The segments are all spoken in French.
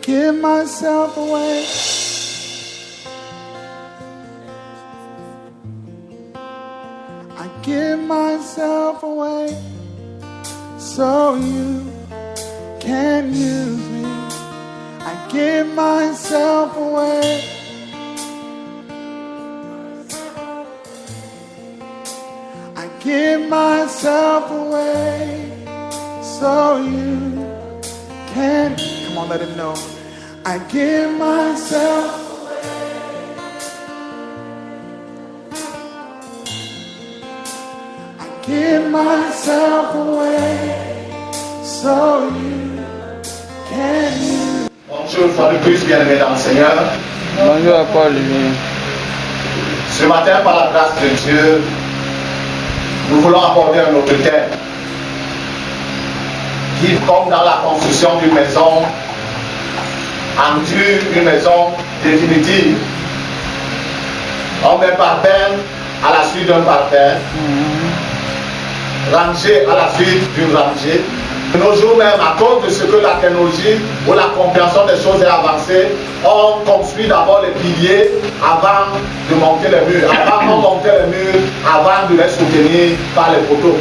give myself away. I give myself away so you can use me. I give myself away. I give myself away so you can. Come on, let him know. I give myself. I give myself away so you can use. Bonjour, une fois de plus, bien-aimés dans le Seigneur. Bonjour à Paul. Ce matin, par la grâce de Dieu, nous voulons aborder un autre thème qui, comme dans la construction d'une maison, endure une maison définitive. On met parterre à la suite d'un parterre, rangée à la suite d'une rangée. De nos jours même, à cause de ce que la technologie ou la compréhension des choses est avancée, on construit d'abord les piliers avant de monter les murs. Avant de monter les murs, avant de les soutenir par les poteaux.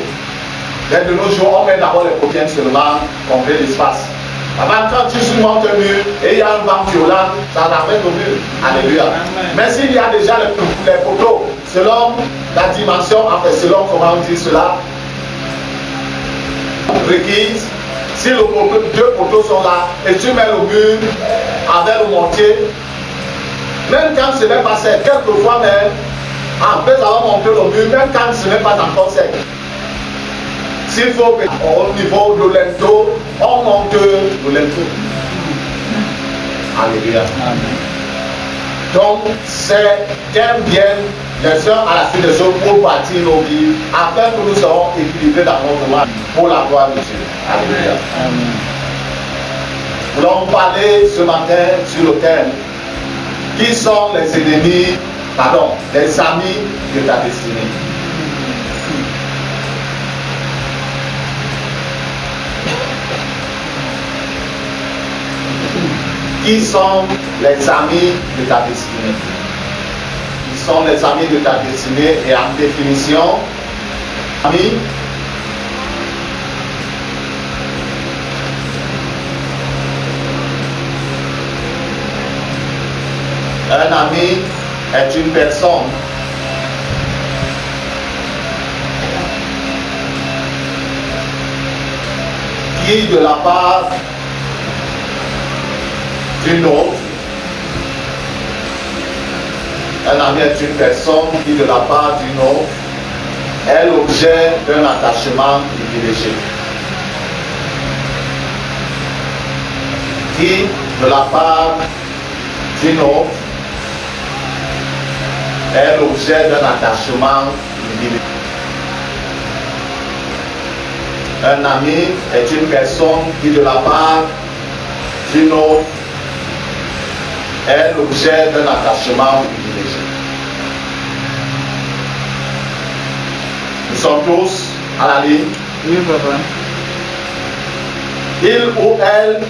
Mais de nos jours, on met d'abord les poteaux seulement pour créer l'espace. Avant, quand tu montes un mur et il y a un vent violent, ça ramène au mur. Alléluia. Mais s'il y a déjà les poteaux, selon la dimension, enfin selon comment on dit cela, requise, si le poteau, deux poteaux sont là et tu mets le mur avec le mortier, même quand ce n'est pas sec, quelquefois même, après avoir monté le mur, même quand ce n'est pas encore sec, s'il faut au niveau de l'ento, on monte le lento. Alléluia. Donc, c'est qu'un bien les uns à la suite des autres pour bâtir nos vies, afin que nous serons équilibrés dans notre monde pour la gloire de Dieu. Alléluia. Nous allons parler ce matin sur le thème qui sont les ennemis, pardon, les amis de ta destinée. Qui sont les amis de ta destinée? Qui sont les amis de ta destinée? Et en définition, amis, un ami est une personne qui, de la part d'une autre, un ami est une personne qui, de la part d'une autre, est l'objet d'un attachement privilégié. Qui, de la part d'une autre, est l'objet d'un attachement privilégié. Un ami est une personne qui, de la part d'une autre, est l'objet d'un attachement privilégié. Nous sommes tous à la ligne. Oui, papa. Il ou elle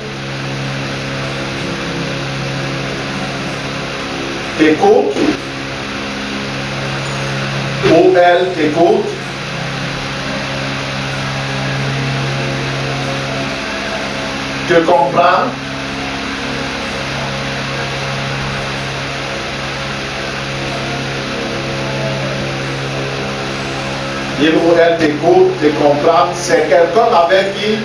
t'écoute, ou elle t'écoute, te comprend, il ou elle t'écoute, te comprend, c'est quelqu'un avec qui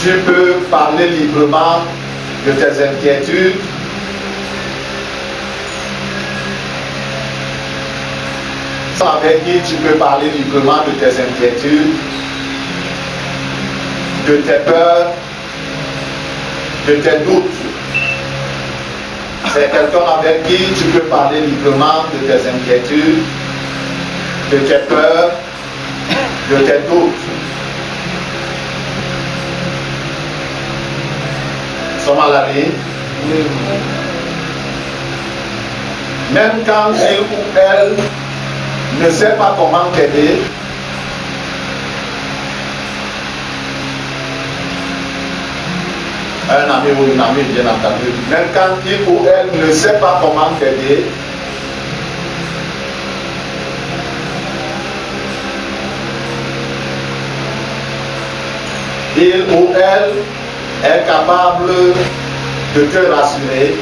tu peux parler librement de tes inquiétudes, avec qui tu peux parler librement de tes inquiétudes, de tes peurs, de tes doutes. C'est quelqu'un avec qui tu peux parler librement de tes inquiétudes, de tes peurs, de tes doutes. Nous sommes à la ligne. Même quand il ou elle ne sait pas comment t'aider, un ami ou une amie, bien entendu, même quand il ou elle ne sait pas comment t'aider, il ou elle est capable de te rassurer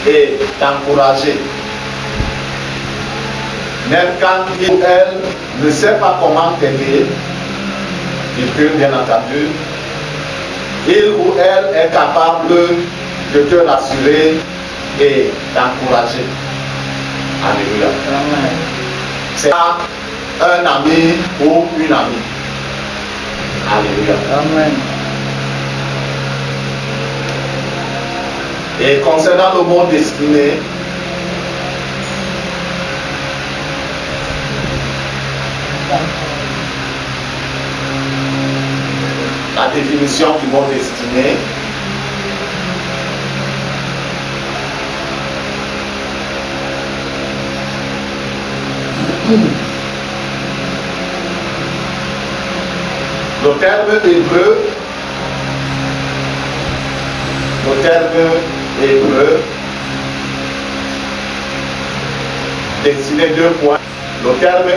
et t'encourager. Même quand il ou elle ne sait pas comment t'aider, il peut bien entendu, il ou elle est capable de te rassurer et t'encourager. Alléluia. C'est un ami ou une amie. Alléluia. Amen. Et concernant le monde destiné, la définition du monde destiné, le terme hébreu destiné 2 points. Le terme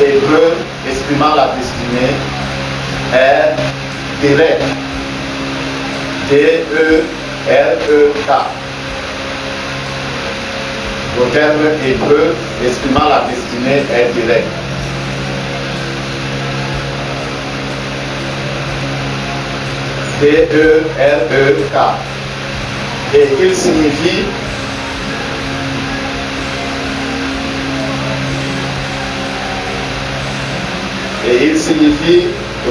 hébreu exprimant la destinée est direct. D-E-R-E-K. Le terme hébreu exprimant la destinée est direct. D-E-R-E-K. Et il signifie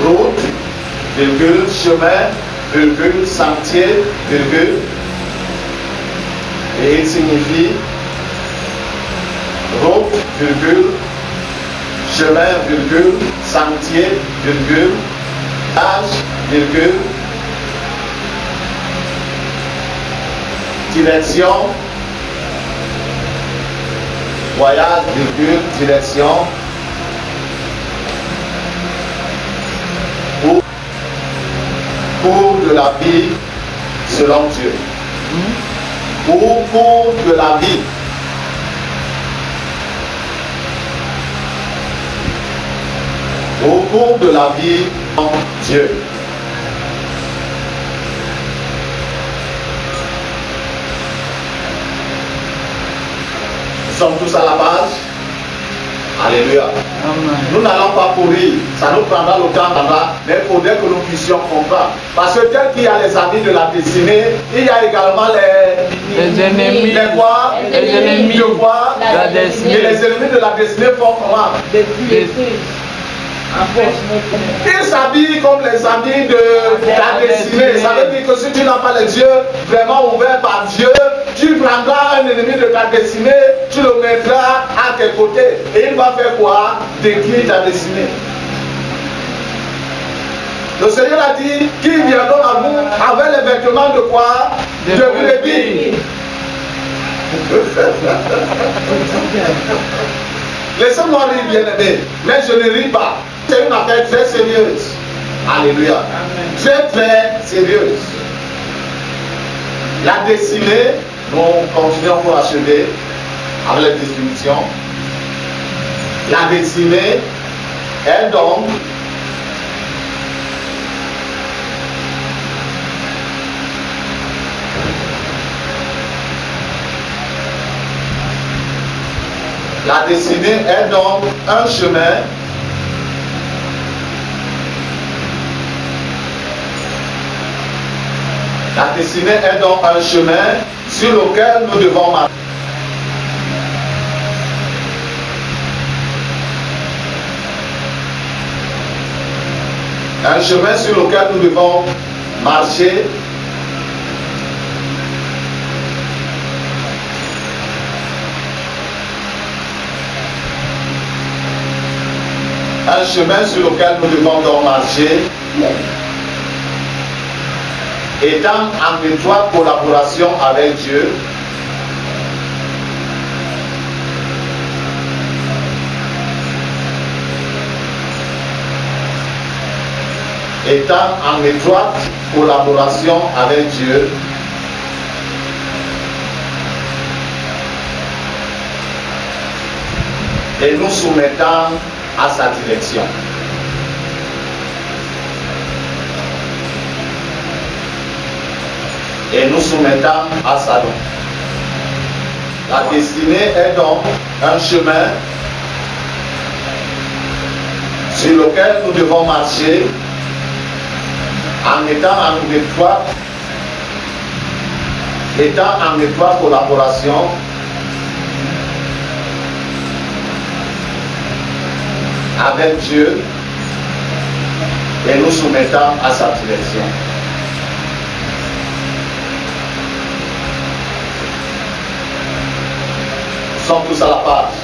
route, virgule, chemin, virgule, sentier, virgule. Et il signifie route, virgule, chemin, virgule, sentier, virgule, âge, virgule, direction, voyage, virgule, direction, cours de la vie selon Dieu. Au cours de la vie. Au cours de la vie en Dieu. Nous sommes tous à la base. Alléluia. Amen. Nous n'allons pas courir, ça nous prendra le temps là-bas, mais il faudrait que nous puissions comprendre. Parce que tel qu'il y a les amis de la destinée, il y a également Les ennemis. les quoi? Les ennemis de quoi? de la destinée. Et les ennemis de la destinée font comment? Ils s'habillent comme les amis de la destinée. Ça veut dire que si tu n'as pas les yeux vraiment ouverts par Dieu, tu prendras un ennemi de ta destinée, tu le mettras à tes côtés. Et il va faire quoi? Décrire ta destinée. Le Seigneur a dit qu'ils viendront à vous avec les vêtements de quoi? De brebis. Laissez-moi rire, bien-aimé, mais je ne ris pas. C'est une affaire très sérieuse. Alléluia. Très très sérieuse. La destinée, nous continuons pour achever avec les définitions. La destinée est donc un chemin La destinée est donc un chemin sur lequel nous devons marcher. Un chemin sur lequel nous devons marcher. Un chemin sur lequel nous devons donc marcher. étant en étroite collaboration avec Dieu, étant en étroite collaboration avec Dieu, et nous soumettant à sa direction. Et nous soumettant à sa loi. La destinée est donc un chemin sur lequel nous devons marcher en étant en étroite collaboration avec Dieu et nous soumettant à sa direction. Nous sommes tous à la page.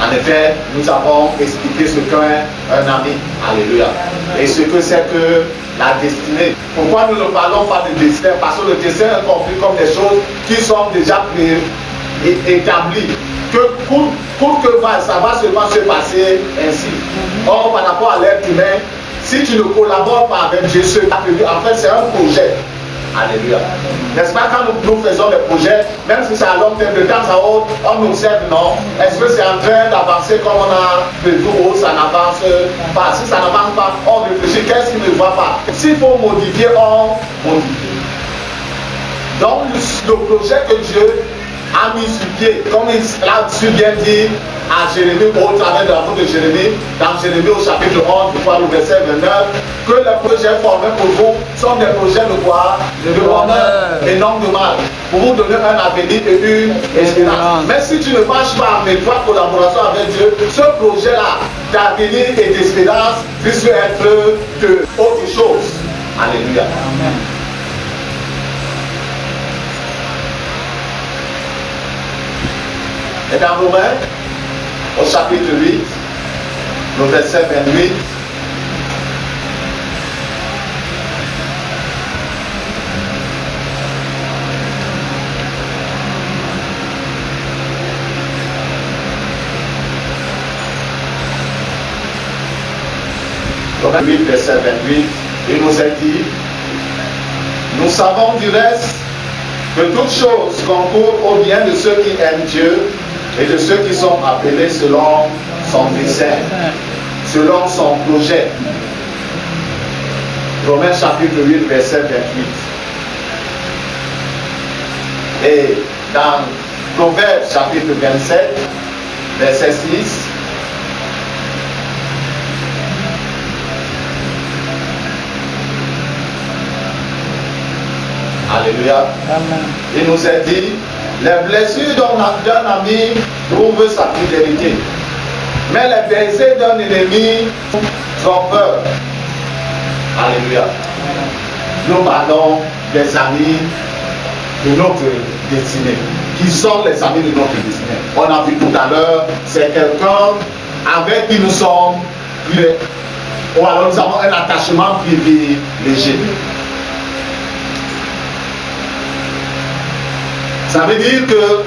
En effet, nous avons expliqué ce qu'est un ami. Alléluia. Et ce que c'est que la destinée. Pourquoi nous ne parlons pas de destin? Parce que le destin est compris comme des choses qui sont déjà établies. Que pour que ça va seulement se passer ainsi. Or, par rapport à l'être humain, si tu ne collabores pas avec Dieu, en fait, c'est un projet. Alléluia. N'est-ce pas, quand nous faisons des projets, même si c'est à long terme, de temps à autre, on observe, non? Est-ce que c'est en train d'avancer comme on a prévu ou ça n'avance pas? Si ça n'avance pas, on réfléchit, qu'est-ce qui ne va pas? S'il faut modifier, on modifie. Donc, le projet que Dieu a mis sur pied, comme il l'a bien dit à Jérémie, au travers de la bouche de Jérémie, dans Jérémie au chapitre 11, du au verset 29, que les projets formés pour vous sont des projets de quoi? De bonheur et non de mal, pour vous donner un avenir et une espérance. Mais si tu ne marches pas en étroite collaboration avec Dieu, ce projet-là d'avenir et d'espérance risque d'être de autre chose. Alléluia. Amen. Et dans Romains, au chapitre 8, le verset 28, Romains 8, verset 28, il nous est dit, nous savons du reste que toutes choses concourent au bien de ceux qui aiment Dieu et de ceux qui sont appelés selon son dessein, selon son projet. Romains chapitre 8, verset 28. Et dans Proverbes chapitre 27, verset 6, Alléluia. Amen. Il nous est dit, les blessures d'un ami prouvent sa fidélité, mais les baisers d'un ennemi font peur. Alléluia. Nous parlons des amis de notre destinée. Qui sont les amis de notre destinée? On a vu tout à l'heure, c'est quelqu'un avec qui nous sommes, ou alors nous avons un attachement privilégié. Ça veut dire que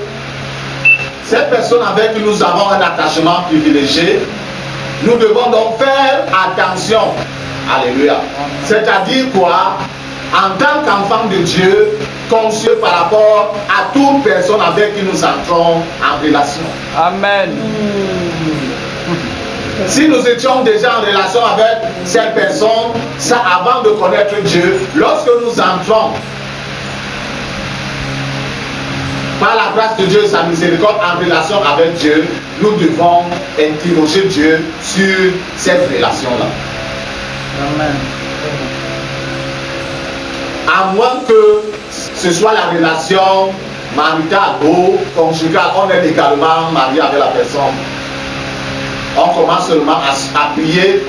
cette personne avec qui nous avons un attachement privilégié, nous devons donc faire attention. Alléluia. C'est-à-dire quoi? En tant qu'enfant de Dieu, conscient par rapport à toute personne avec qui nous entrons en relation. Amen. Si nous étions déjà en relation avec cette personne, ça avant de connaître Dieu, lorsque nous entrons par la grâce de Dieu et sa miséricorde en relation avec Dieu, nous devons interroger Dieu sur cette relation-là. Amen. À moins que ce soit la relation maritale ou conjugale, on est également marié avec la personne. On commence seulement à prier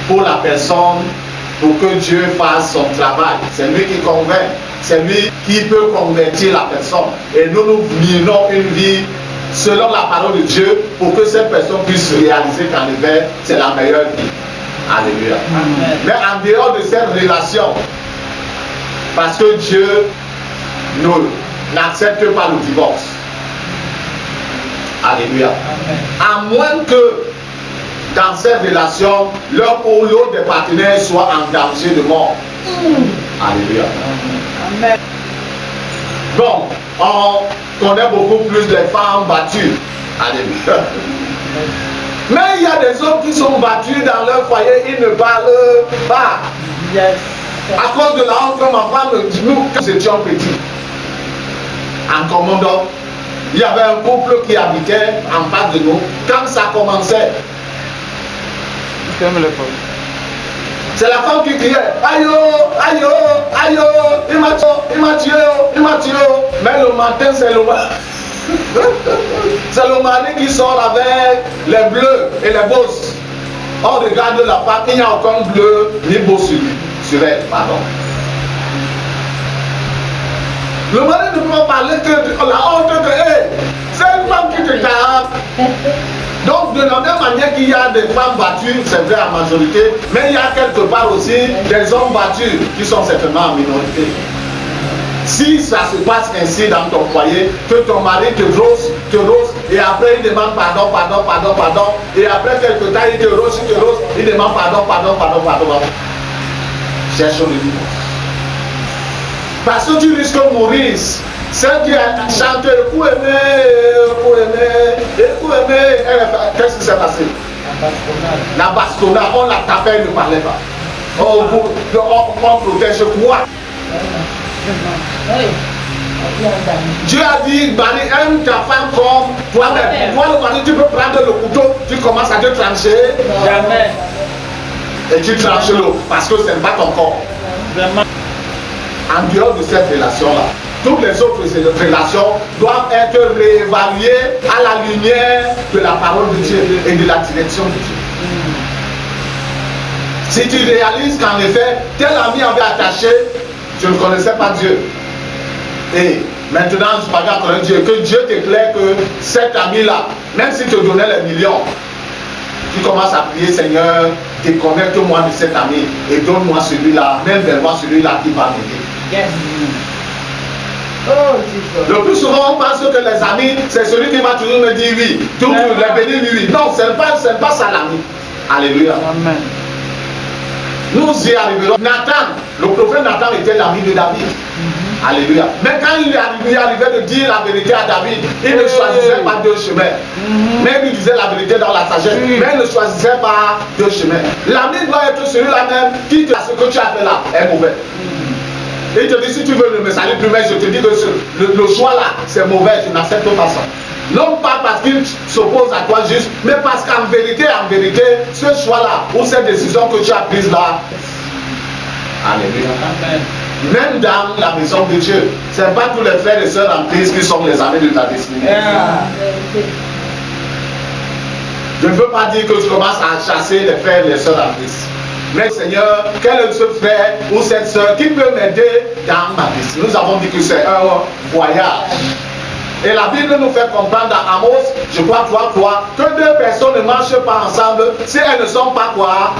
pour la personne, pour que Dieu fasse son travail. C'est lui qui convainc. C'est lui qui peut convertir la personne. Et nous menons une vie selon la parole de Dieu pour que cette personne puisse réaliser qu'en effet, c'est la meilleure vie. Alléluia. Amen. Mais en dehors de cette relation, Parce que Dieu n'accepte pas le divorce. Alléluia. À moins que dans cette relation, l'un ou l'autre des partenaires soit en danger de mort. Alléluia. Amen. Bon, on connaît beaucoup plus les femmes battues. Alléluia. Mais il y a des hommes qui sont battus dans leur foyer, ils ne parlent pas. Yes. À cause de la honte, comme ma femme me dit, nous étions petits. En commandant, il y avait un couple qui habitait en face de nous. Quand ça commençait, c'est la femme qui criait aïe oh, aïe oh, aïe oh, il m'a tué, il m'a tué. Mais le matin, c'est le mari qui sort avec les bleus et les bosses. On regarde la femme, il n'y a aucun bleu ni beau sur elle, pardon. Le mari ne peut pas parler que de la honte que c'est une femme qui te tape. Donc de la même manière qu'il y a des femmes battues, c'est vrai en majorité, mais il y a quelque part aussi des hommes battus qui sont certainement en minorité. Si ça se passe ainsi dans ton foyer, que ton mari te rose, et après il demande pardon, et après quelque temps il te rose, il demande pardon. Cherche le divorce. Parce que tu risques de mourir. Celle qui a chanté pour aimer, qu'est-ce qui s'est passé? La bastonnade, on la tapait, elle ne parlait pas. On protège quoi? Dieu a dit, Marie, aime ta femme comme toi-même. Toi, le mari, tu peux prendre le couteau, tu commences à te trancher. Jamais. Et tu tranches l'eau, parce que ce n'est pas ton corps. Vraiment. En dehors de cette relation-là, toutes les autres relations doivent être réévaluées à la lumière de la parole de Dieu et de la direction de Dieu. Si tu réalises qu'en effet, tel ami avait attaché, tu ne connaissais pas Dieu. Et maintenant, tu parles à connaître Dieu, que Dieu t'éclaire que cet ami-là, même s'il te donnait les millions, tu commences à prier, Seigneur, déconnecte-moi de cet ami et donne-moi celui-là, même vers moi celui-là qui va m'aider. Yes. Oh, Jesus. Le plus souvent, on pense que les amis, c'est celui qui va toujours me dire oui, toujours les bénir oui. Non, ce n'est pas ça l'ami. Alléluia. Amen. Nous y arriverons. Nathan, le prophète Nathan était l'ami de David. Alléluia. Mais quand il arrivait de dire la vérité à David, il ne choisissait pas deux chemins. Même il disait la vérité dans la sagesse, mais il ne choisissait pas deux chemins. L'ami doit être celui-là même qui te dit ce que tu as fait là est mauvais. Et il te dit si tu veux ne me saluer plus, mais je te dis que le choix là c'est mauvais, je n'accepte pas ça. Non pas parce qu'il s'oppose à toi juste, mais parce qu'en vérité, ce choix là ou cette décision que tu as prise là. Alléluia. Amen. Même dans la maison de Dieu, ce n'est pas tous les frères et sœurs en Christ qui sont les amis de ta destinée. Yeah. Je ne veux pas dire que tu commences à chasser les frères et les sœurs en Christ. Mais Seigneur, quel est ce frère ou cette sœur qui peut m'aider dans ma destinée? Nous avons dit que c'est un voyage. Et la Bible nous fait comprendre dans Amos, je crois 3, que deux personnes ne marchent pas ensemble si elles ne sont pas quoi?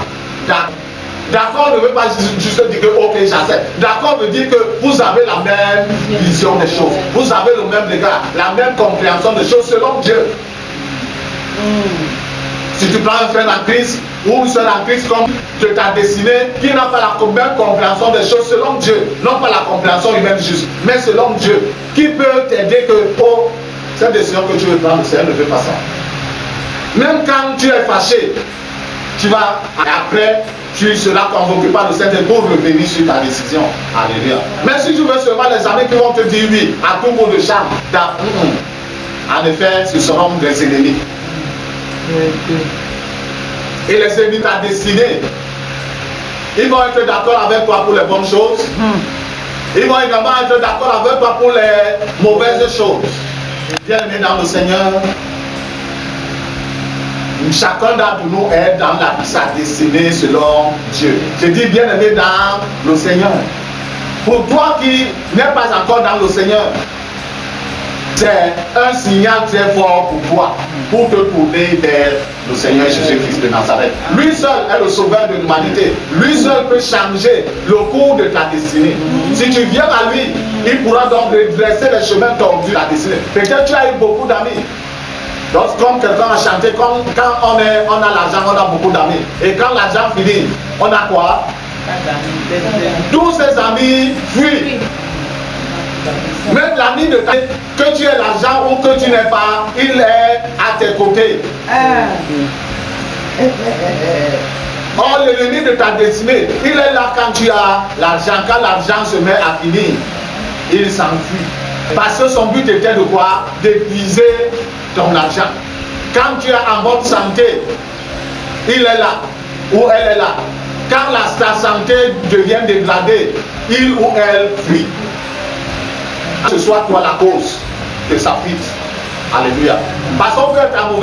D'accord ne veut pas juste dire que ok j'accepte. D'accord veut dire que vous avez la même vision des choses. Vous avez le même regard, la même compréhension des choses selon Dieu. Si tu prends un frère en Christ ou une soeur en Christ comme de ta destinée, qui n'a pas la même compréhension des choses selon Dieu, non pas la compréhension humaine juste, mais selon Dieu, qui peut t'aider que oh, cette décision que tu veux prendre, le Seigneur ne fait pas ça. Même quand tu es fâché, tu vas après, tu seras convoqué par le Seigneur pour revenir sur ta décision. Alléluia. Mais si tu veux seulement les amis qui vont te dire oui à tout mot de charme, en effet, ce seront des ennemis. Et les ennemis de ta destinée, ils vont être d'accord avec toi pour les bonnes choses. Ils vont également être d'accord avec toi pour les mauvaises choses. Bien-aimé dans le Seigneur, chacun d'entre nous est dans sa destinée selon Dieu. Je dis bien-aimé dans le Seigneur. Pour toi qui n'es pas encore dans le Seigneur, c'est un signal très fort pour toi, pour te tourner vers le Seigneur Jésus-Christ de Nazareth. Lui seul est le sauveur de l'humanité. Lui seul peut changer le cours de ta destinée. Si tu viens à lui, il pourra donc redresser les chemins tordus de ta destinée. Peut-être tu as eu beaucoup d'amis. Donc, comme quelqu'un a chanté, quand on a l'argent, on a beaucoup d'amis. Et quand l'argent finit, on a quoi? Tous ses amis fuient. Même l'ami de ta que tu aies l'argent ou que tu n'aies pas, il est à tes côtés. Or, l'ennemi de ta destinée, il est là quand tu as l'argent. Quand l'argent se met à finir, il s'enfuit. Parce que son but était de quoi? D'épuiser ton argent. Quand tu es en bonne santé, il est là ou elle est là. Quand ta santé devient dégradée, il ou elle fuit. Que ce soit toi la cause de sa fuite. Alléluia. Parce qu'on peut être en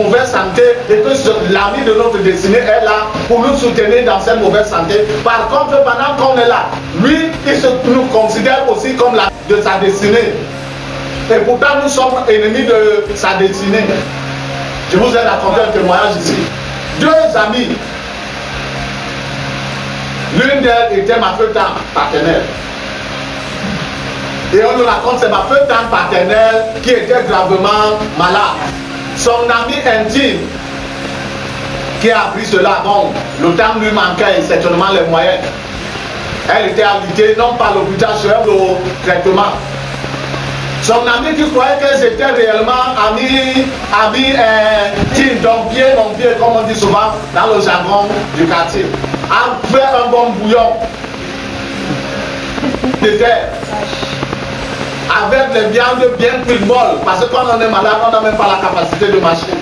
mauvaise santé et que l'ami de notre destinée est là pour nous soutenir dans cette mauvaise santé. Par contre, pendant qu'on est là, lui, il nous considère aussi comme l'ami de sa destinée. Et pourtant, nous sommes ennemis de sa destinée. Je vous ai raconté un témoignage ici. Deux amis. L'une d'elles était ma feu-tante paternelle. Et on nous raconte, c'est ma feu-tante paternelle qui était gravement malade. Son ami intime qui a appris cela, bon, le temps lui manquait et certainement les moyens. Elle était invitée non par l'hôpital sur le traitement. Son ami qui croyait qu'elles étaient réellement amis intimes, donc pied mon pied, comme on dit souvent dans le jargon du quartier, a fait un bon bouillon de terre avec les viandes bien cuites molles, parce que quand on est malade, on n'a même pas la capacité de marcher.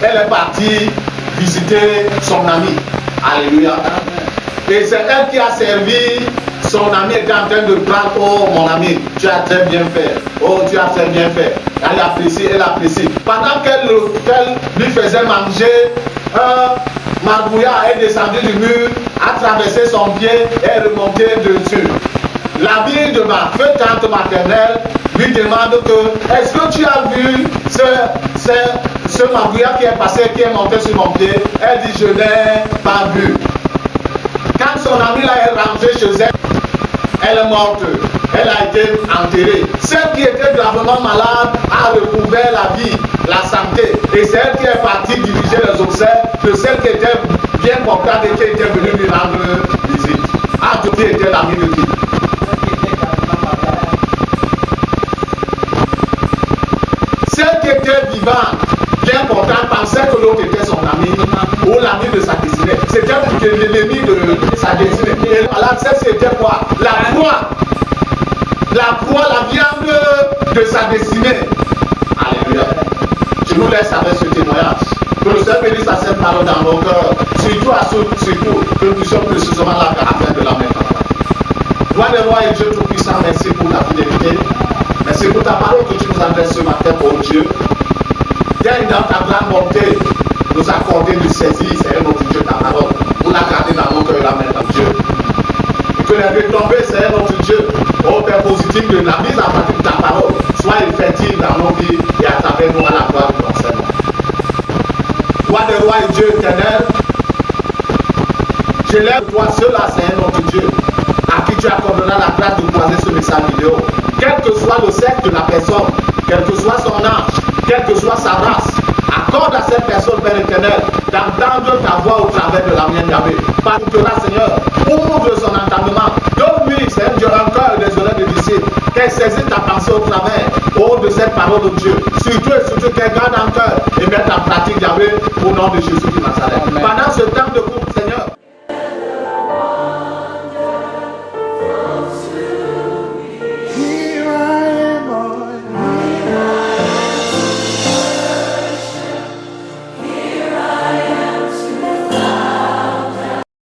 Elle est partie visiter son ami. Alléluia. Et c'est elle qui a servi. Son ami était en train de prendre, oh mon ami, tu as très bien fait, oh tu as très bien fait. Elle apprécie, elle apprécie. Pendant qu'elle lui faisait manger, un margouillard est descendu du mur, a traversé son pied et est remonté dessus. L'ami de ma feu-tante maternelle lui demande que, est-ce que tu as vu ce margouillard qui est passé, qui est monté sur mon pied? Elle dit, je n'ai pas vu. Quand son ami est rentré chez elle, elle est morte, elle a été enterrée. Celle qui était gravement malade a recouvert la vie, la santé. Et c'est elle qui est partie diriger les obsèques de celle qui était bien portante et qui était venue lui rendre visite. Ah, qui était l'ami de qui? Celle qui était vivante, bien portante, pensait que l'autre était son ami ou l'ami de sa destinée. C'était l'ennemi de sa destinée. Et malade, c'était quoi? La croix, la viande de sa destinée. Alléluia. Je nous laisse avec ce témoignage. Que le Seigneur bénisse à cette parole dans nos cœurs. Surtout, que nous puissions précisément la afin de la mettre en place. Gloire des rois et Dieu Tout-Puissant, merci pour ta fidélité. Merci pour ta parole que tu nous adresses ce matin, oh Dieu. Viens dans ta grande bonté nous accorder de saisir, Seigneur notre Dieu, ta parole. Pour la garder dans nos cœurs, la mettre en Dieu. Et que les retombées, Seigneur notre Dieu, au Père positif de la mise en pratique de ta parole, soient effectives dans nos vies et à travers nous à la gloire de ton Seigneur. Roi des rois et Dieu éternel, je lève toi seul à Seigneur notre Dieu, à qui tu accorderas la grâce de croiser ce message vidéo. Quel que soit le sexe de la personne, quel que soit son âge, quelle que soit sa race, accorde à cette personne, Père éternel, d'entendre ta voix au travers de la mienne, Yahvé. Parle-toi, Seigneur, ouvre son entendement. Donne-lui, Seigneur Dieu, un cœur désolé de disciples, qu'elle saisisse ta pensée au travers, de cette parole de Dieu. Surtout et surtout qu'elle garde en cœur et mette en pratique, Yahvé, au nom de Jésus.